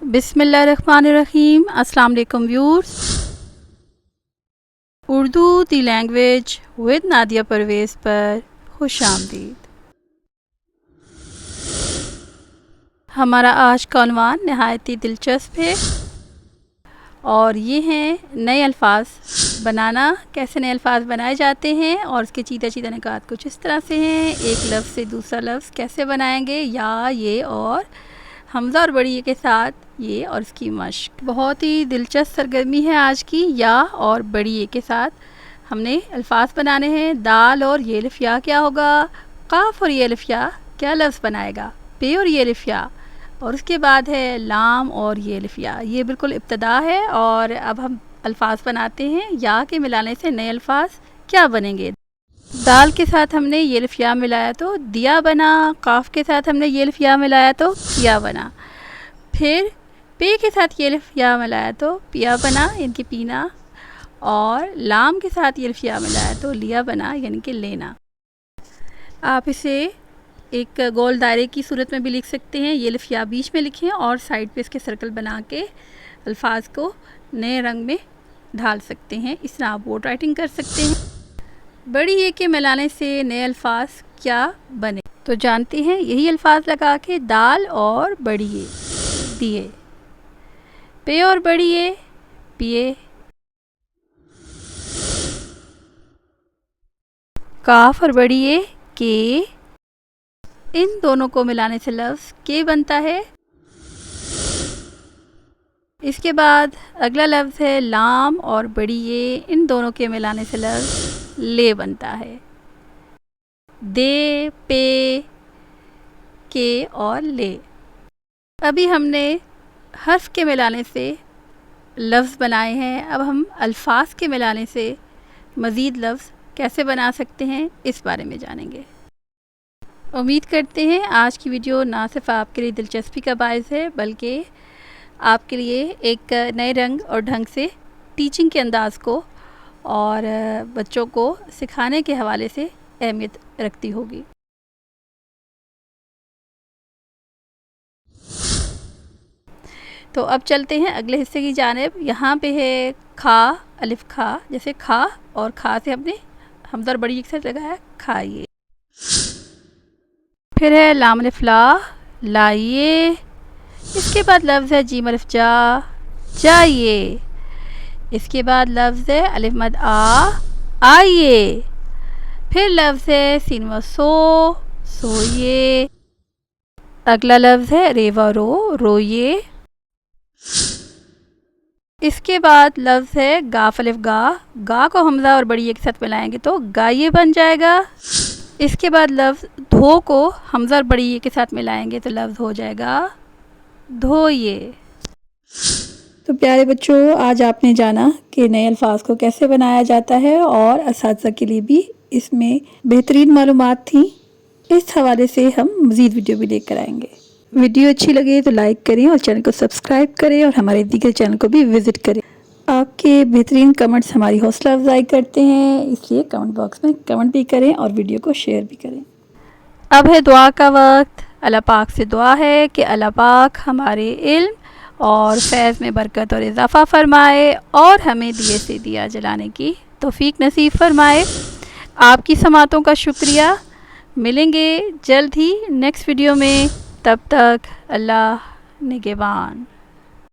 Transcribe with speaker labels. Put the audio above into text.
Speaker 1: बिस्मिल्लाहिर्रहमानिर्रहीम। अस्सलाम वालेकुम viewers. Urdu the language with Nadia Parvez पर खुशामदीद। हमारा आज का उन्वान नहायत ही दिलचस्प है और ये हैं नए अल्फाज बनाना। कैसे नए अल्फाज बनाए जाते हैं और उसके चीता चीता निकात कुछ इस तरह से हैं। एक लफ्ज़ से दूसरा लफ्ज़ कैसे बनाएंगे, या ये और हमज़ा और बड़ी ये के साथ ये और इसकी मश्क। बहुत ही दिलचस्प सरगर्मी है आज की। या और बड़ी ये के साथ हमने अल्फाज बनाने हैं। दाल और ये लिफ या क्या होगा, काफ और ये लिफ या क्या लफ्ज़ बनाएगा, पे और ये लिफ या, और उसके बाद है लाम और ये लिफ या। ये बिल्कुल इब्तदा है और अब हम अल्फाज बनाते हैं। या के मिलाने से नए अल्फाज क्या बनेंगे। दाल के साथ हमने ये लिफ या मिलाया तो दिया बना। काफ के साथ हमने ये लिफ या मिलाया तो किया बना। फिर पे के साथ ये लिफ या मिलाया तो पिया बना, यानी कि पीना। और लाम के साथ ये लिफ या मिलाया तो लिया बना, यानी कि लेना। आप इसे एक गोल दायरे की सूरत में भी लिख सकते हैं। ये लिफ या बीच में लिखें और साइड पे इसके सर्कल बना के अल्फाज को नए रंग में ढाल सकते हैं। इस तरह आप बोर्ड राइटिंग कर सकते हैं। बड़ी ये के मिलाने से नए अल्फाज क्या बने, तो जानते हैं। यही अल्फाज लगा के दाल और बड़ी ये दिए, पे और बड़ी ये पिए, काफ और बड़ी ये के। इन दोनों को मिलाने से लफ्ज़ के बनता है। इसके बाद अगला लफ्ज़ है लाम और बड़ी ये। इन दोनों के मिलाने से लफ्ज़ ले बनता है। दे, पे, के और ले। अभी हमने हर्फ के मिलाने से लफ्ज़ बनाए हैं। अब हम अल्फाज के मिलाने से मज़ीद लफ्ज़ कैसे बना सकते हैं, इस बारे में जानेंगे। उम्मीद करते हैं आज की वीडियो ना सिर्फ आपके लिए दिलचस्पी का बायस है, बल्कि आपके लिए एक नए रंग और ढंग से टीचिंग के अंदाज़ को और बच्चों को सिखाने के हवाले से अहमियत रखती होगी। तो अब चलते हैं अगले हिस्से की जानिब। यहाँ पे है खा, अलिफ खा। जैसे खा और खा से हमने हमज़ा और बड़ी एक साथ लगाया, खाइए। फिर है लाम अलिफ ला, लाइए। इसके बाद लफ्ज़ है जीम अलिफ जा, जाइए। इसके बाद लफ्ज़ है अलिफ मद आ, आइए। फिर लफ्ज़ है सीन व सो, सोइए। अगला लफ्ज़ है रे व रो, रोइए। इसके बाद लफ्ज़ है गाफ अलिफ गा, गा को हमज़ा और बड़ी एक साथ मिलाएंगे तो गाइए बन जाएगा। इसके बाद लफ्ज़ धो को हमज़ा और बड़ी ये के साथ मिलाएंगे तो लफ्ज़ हो जाएगा धोइए। तो प्यारे बच्चों, आज आपने जाना कि नए अल्फाज को कैसे बनाया जाता है और असातिज़ा के लिए भी इसमें बेहतरीन मालूमात थी। इस हवाले से हम मज़ीद वीडियो भी लेकर आएंगे। वीडियो अच्छी लगे तो लाइक करें और चैनल को सब्सक्राइब करें और हमारे दीगर चैनल को भी विज़िट करें। आपके बेहतरीन कमेंट्स हमारी हौसला अफजाई करते हैं, इसलिए कमेंट बॉक्स में कमेंट भी करें और वीडियो को शेयर भी करें। अब है दुआ का वक्त। अल्लाह पाक से दुआ है कि अल्लाह पाक हमारे इल्म और फैज़ में बरकत और इजाफ़ा फ़रमाए और हमें दिए से दिया जलाने की तौफ़ीक नसीब फ़रमाए। आपकी समातों का शुक्रिया। मिलेंगे जल्द ही नेक्स्ट वीडियो में। तब तक अल्लाह निगहबान।